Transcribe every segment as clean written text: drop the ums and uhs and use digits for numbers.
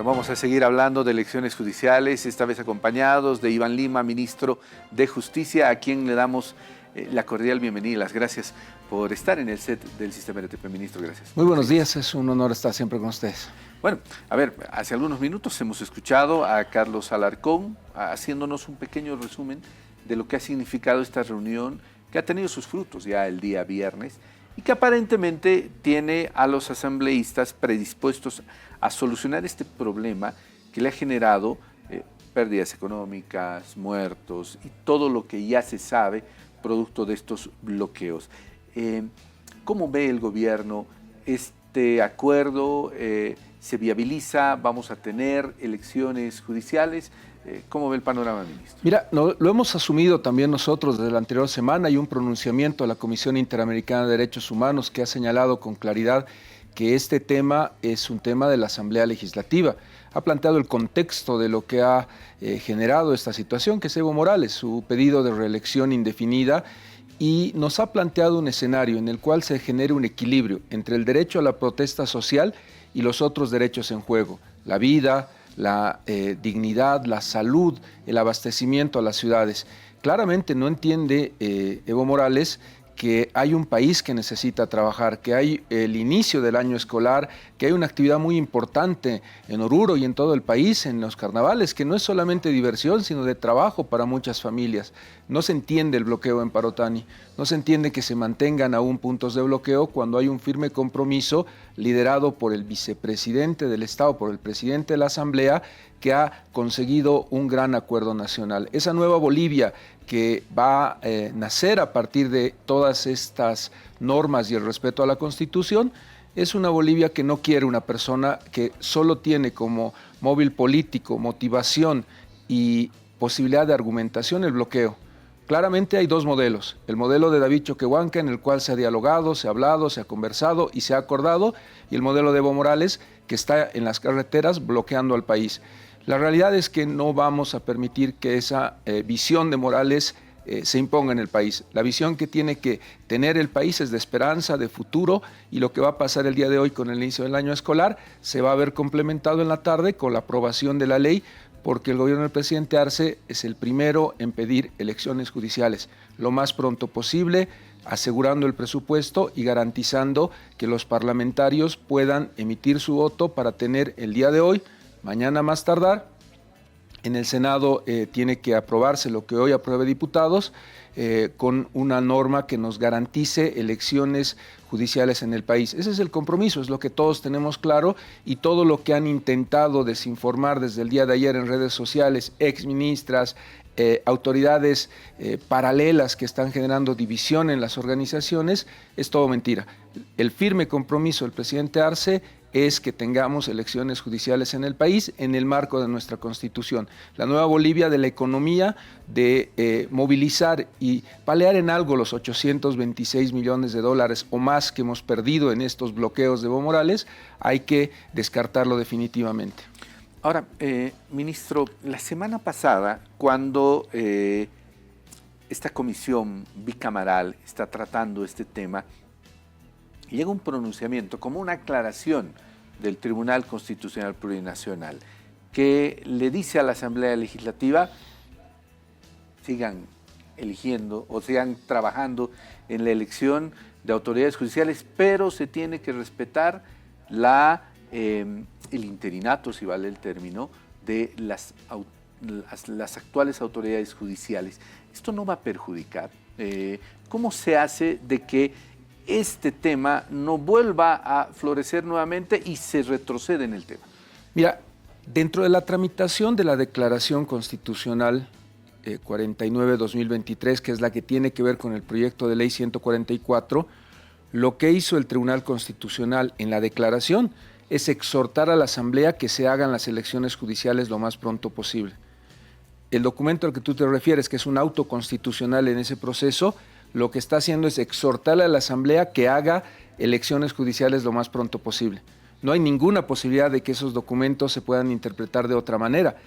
Vamos a seguir hablando de elecciones judiciales, esta vez acompañados de Iván Lima, ministro de Justicia, a quien le damos la cordial bienvenida y las gracias por estar en el set del Sistema RTP. Ministro, gracias. Muy buenos días, es un honor estar siempre con ustedes. Bueno, a ver, hace algunos minutos hemos escuchado a Carlos Alarcón haciéndonos un pequeño resumen de lo que ha significado esta reunión, que ha tenido sus frutos ya el día viernes y que aparentemente tiene a los asambleístas predispuestos a solucionar este problema que le ha generado pérdidas económicas, muertos y todo lo que ya se sabe producto de estos bloqueos. ¿Cómo ve el gobierno este acuerdo? ¿Se viabiliza? ¿Vamos a tener elecciones judiciales? ¿Cómo ve el panorama, ministro? Mira, lo hemos asumido también nosotros desde la anterior semana. Hay un pronunciamiento de la Comisión Interamericana de Derechos Humanos que ha señalado con claridad que este tema es un tema de la Asamblea Legislativa. Ha planteado el contexto de lo que ha generado esta situación, que es Evo Morales, su pedido de reelección indefinida, y nos ha planteado un escenario en el cual se genere un equilibrio entre el derecho a la protesta social y los otros derechos en juego, la vida, la dignidad, la salud, el abastecimiento a las ciudades. Claramente no entiende Evo Morales que hay un país que necesita trabajar, que hay el inicio del año escolar, que hay una actividad muy importante en Oruro y en todo el país, en los carnavales, que no es solamente diversión, sino de trabajo para muchas familias. No se entiende el bloqueo en Parotani, no se entiende que se mantengan aún puntos de bloqueo cuando hay un firme compromiso liderado por el vicepresidente del Estado, por el presidente de la Asamblea, que ha conseguido un gran acuerdo nacional. Esa nueva Bolivia que va a nacer a partir de todas estas normas y el respeto a la Constitución, es una Bolivia que no quiere una persona que solo tiene como móvil político, motivación y posibilidad de argumentación el bloqueo. Claramente hay dos modelos, el modelo de David Choquehuanca, en el cual se ha dialogado, se ha hablado, se ha conversado y se ha acordado, y el modelo de Evo Morales, que está en las carreteras bloqueando al país. La realidad es que no vamos a permitir que esa visión de Morales se imponga en el país. La visión que tiene que tener el país es de esperanza, de futuro, y lo que va a pasar el día de hoy con el inicio del año escolar se va a ver complementado en la tarde con la aprobación de la ley, porque el gobierno del presidente Arce es el primero en pedir elecciones judiciales lo más pronto posible, asegurando el presupuesto y garantizando que los parlamentarios puedan emitir su voto para tener el día de hoy, mañana más tardar. En el Senado tiene que aprobarse lo que hoy apruebe diputados, con una norma que nos garantice elecciones judiciales en el país. Ese es el compromiso, es lo que todos tenemos claro, y todo lo que han intentado desinformar desde el día de ayer en redes sociales, exministras, autoridades paralelas que están generando división en las organizaciones, es todo mentira. El firme compromiso del presidente Arce es que tengamos elecciones judiciales en el país en el marco de nuestra Constitución. La nueva Bolivia de la economía, de movilizar y paliar en algo los 826 millones de dólares o más que hemos perdido en estos bloqueos de Evo Morales, hay que descartarlo definitivamente. Ahora, ministro, la semana pasada, cuando esta comisión bicameral está tratando este tema, llega un pronunciamiento como una aclaración del Tribunal Constitucional Plurinacional que le dice a la Asamblea Legislativa: sigan eligiendo o sigan trabajando en la elección de autoridades judiciales, pero se tiene que respetar el interinato, si vale el término, de las actuales autoridades judiciales. Esto no va a perjudicar. ¿Cómo se hace de que este tema no vuelva a florecer nuevamente y se retrocede en el tema? Mira, dentro de la tramitación de la Declaración Constitucional 49-2023, que es la que tiene que ver con el proyecto de ley 144, lo que hizo el Tribunal Constitucional en la declaración es exhortar a la Asamblea que se hagan las elecciones judiciales lo más pronto posible. El documento al que tú te refieres, que es un auto constitucional en ese proceso, lo que está haciendo es exhortarle a la Asamblea que haga elecciones judiciales lo más pronto posible. No hay ninguna posibilidad de que esos documentos se puedan interpretar de otra manera.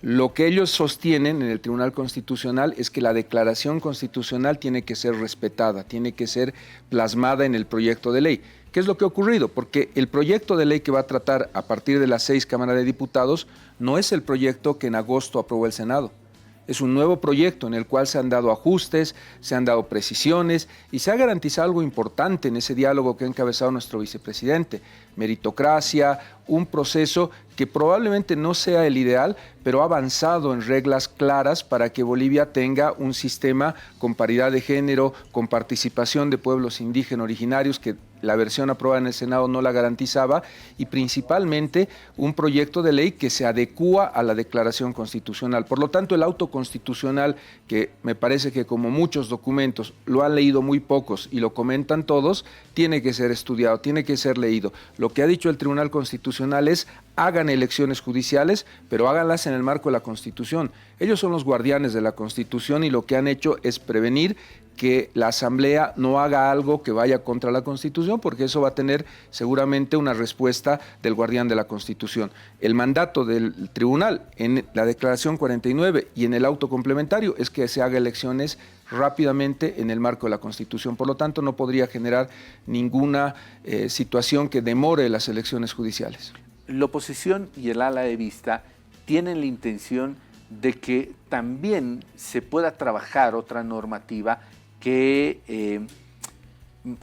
Lo que ellos sostienen en el Tribunal Constitucional es que la declaración constitucional tiene que ser respetada, tiene que ser plasmada en el proyecto de ley. ¿Qué es lo que ha ocurrido? Porque el proyecto de ley que va a tratar a partir de las 6 cámaras de diputados no es el proyecto que en agosto aprobó el Senado. Es un nuevo proyecto en el cual se han dado ajustes, se han dado precisiones y se ha garantizado algo importante en ese diálogo que ha encabezado nuestro vicepresidente: meritocracia, un proceso que probablemente no sea el ideal, pero ha avanzado en reglas claras para que Bolivia tenga un sistema con paridad de género, con participación de pueblos indígenas originarios, que la versión aprobada en el Senado no la garantizaba, y principalmente un proyecto de ley que se adecúa a la Declaración Constitucional. Por lo tanto, el auto constitucional, que me parece que como muchos documentos lo han leído muy pocos y lo comentan todos, tiene que ser estudiado, tiene que ser leído. Lo que ha dicho el Tribunal Constitucional es: hagan elecciones judiciales, pero háganlas en el marco de la Constitución. Ellos son los guardianes de la Constitución y lo que han hecho es prevenir que la Asamblea no haga algo que vaya contra la Constitución, porque eso va a tener seguramente una respuesta del guardián de la Constitución. El mandato del tribunal en la Declaración 49 y en el auto complementario es que se haga elecciones rápidamente en el marco de la Constitución. Por lo tanto, no podría generar ninguna situación que demore las elecciones judiciales. La oposición y el ala de vista tienen la intención de que también se pueda trabajar otra normativa que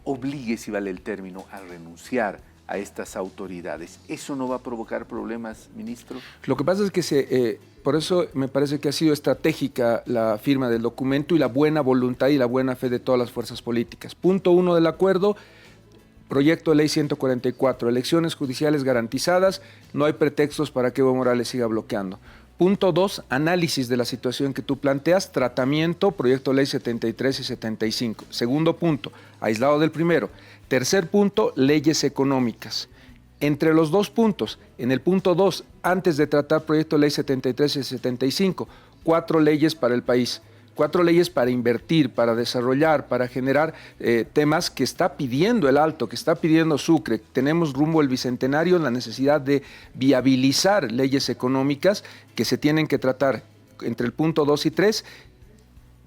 obligue, si vale el término, a renunciar a estas autoridades. ¿Eso no va a provocar problemas, ministro? Lo que pasa es que por eso me parece que ha sido estratégica la firma del documento y la buena voluntad y la buena fe de todas las fuerzas políticas. Punto 1 del acuerdo: proyecto de ley 144, elecciones judiciales garantizadas, no hay pretextos para que Evo Morales siga bloqueando. Punto 2, análisis de la situación que tú planteas, tratamiento, proyecto de ley 73 y 75. Segundo punto, aislado del primero. Tercer punto, leyes económicas. Entre los dos puntos, en el punto 2, antes de tratar proyecto de ley 73 y 75, 4 leyes para el país. 4 leyes para invertir, para desarrollar, para generar temas que está pidiendo el Alto, que está pidiendo Sucre. Tenemos rumbo al Bicentenario la necesidad de viabilizar leyes económicas que se tienen que tratar entre el punto 2 y 3,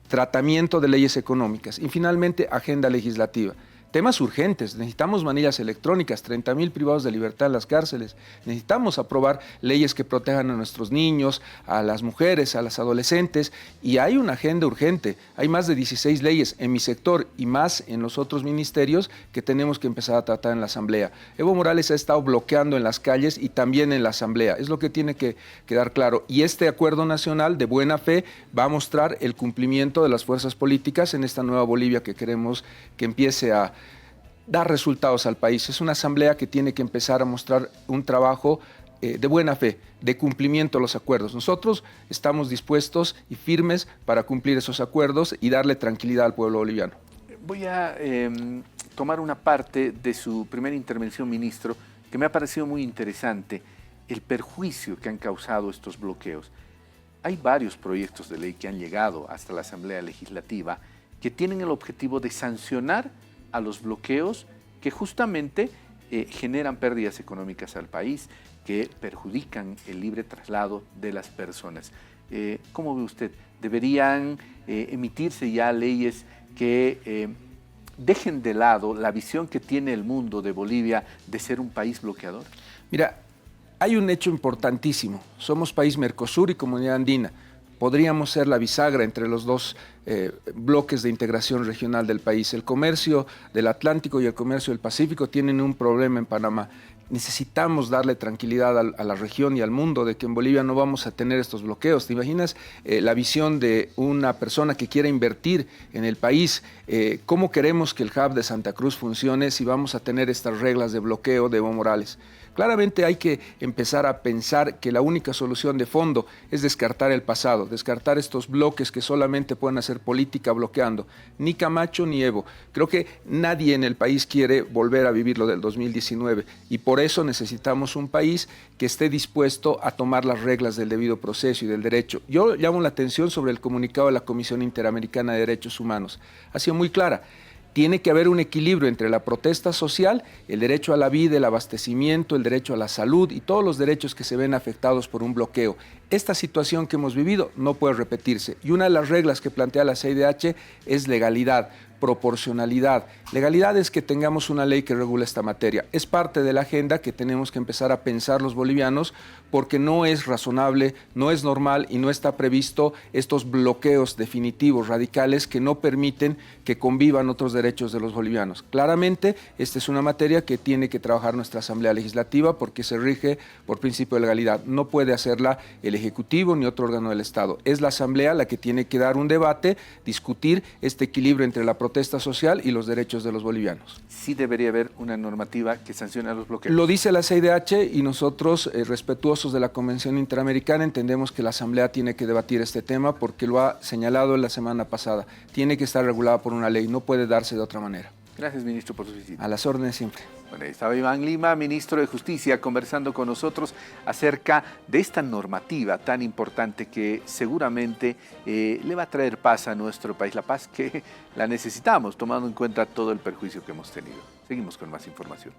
tratamiento de leyes económicas. Y finalmente, agenda legislativa. Temas urgentes: necesitamos manillas electrónicas, 30,000 privados de libertad en las cárceles, necesitamos aprobar leyes que protejan a nuestros niños, a las mujeres, a las adolescentes, y hay una agenda urgente. Hay más de 16 leyes en mi sector y más en los otros ministerios que tenemos que empezar a tratar en la Asamblea. Evo Morales ha estado bloqueando en las calles y también en la Asamblea, es lo que tiene que quedar claro, y este acuerdo nacional de buena fe va a mostrar el cumplimiento de las fuerzas políticas en esta nueva Bolivia que queremos que empiece a dar resultados al país. Es una asamblea que tiene que empezar a mostrar un trabajo de buena fe, de cumplimiento a los acuerdos. Nosotros estamos dispuestos y firmes para cumplir esos acuerdos y darle tranquilidad al pueblo boliviano. Voy a tomar una parte de su primera intervención, ministro, que me ha parecido muy interesante: el perjuicio que han causado estos bloqueos. Hay varios proyectos de ley que han llegado hasta la Asamblea Legislativa que tienen el objetivo de sancionar a los bloqueos que justamente generan pérdidas económicas al país, que perjudican el libre traslado de las personas. ¿Cómo ve usted? ¿Deberían emitirse ya leyes que dejen de lado la visión que tiene el mundo de Bolivia de ser un país bloqueador? Mira, hay un hecho importantísimo. Somos país Mercosur y Comunidad Andina. Podríamos ser la bisagra entre los dos bloques de integración regional del país. El comercio del Atlántico y el comercio del Pacífico tienen un problema en Panamá. Necesitamos darle tranquilidad a la región y al mundo de que en Bolivia no vamos a tener estos bloqueos. ¿Te imaginas la visión de una persona que quiera invertir en el país? ¿Cómo queremos que el hub de Santa Cruz funcione si vamos a tener estas reglas de bloqueo de Evo Morales? Claramente hay que empezar a pensar que la única solución de fondo es descartar el pasado, descartar estos bloques que solamente pueden hacer política bloqueando. Ni Camacho ni Evo. Creo que nadie en el país quiere volver a vivir lo del 2019 y por eso necesitamos un país que esté dispuesto a tomar las reglas del debido proceso y del derecho. Yo llamo la atención sobre el comunicado de la Comisión Interamericana de Derechos Humanos. Ha sido muy clara. Tiene que haber un equilibrio entre la protesta social, el derecho a la vida, el abastecimiento, el derecho a la salud y todos los derechos que se ven afectados por un bloqueo. Esta situación que hemos vivido no puede repetirse y una de las reglas que plantea la CIDH es legalidad. proporcionalidad. Legalidad es que tengamos una ley que regula esta materia. Es parte de la agenda que tenemos que empezar a pensar los bolivianos, porque no es razonable, no es normal y no está previsto estos bloqueos definitivos, radicales, que no permiten que convivan otros derechos de los bolivianos. Claramente, esta es una materia que tiene que trabajar nuestra Asamblea Legislativa porque se rige por principio de legalidad. No puede hacerla el Ejecutivo ni otro órgano del Estado. Es la Asamblea la que tiene que dar un debate, discutir este equilibrio entre la protesta social y los derechos de los bolivianos. Sí debería haber una normativa que sancione los bloqueos. Lo dice la CIDH y nosotros, respetuosos de la Convención Interamericana, entendemos que la Asamblea tiene que debatir este tema porque lo ha señalado la semana pasada. Tiene que estar regulada por una ley, no puede darse de otra manera. Gracias, ministro, por su visita. A las órdenes siempre. Bueno, estaba Iván Lima, ministro de Justicia, conversando con nosotros acerca de esta normativa tan importante que seguramente le va a traer paz a nuestro país, la paz que la necesitamos, tomando en cuenta todo el perjuicio que hemos tenido. Seguimos con más información.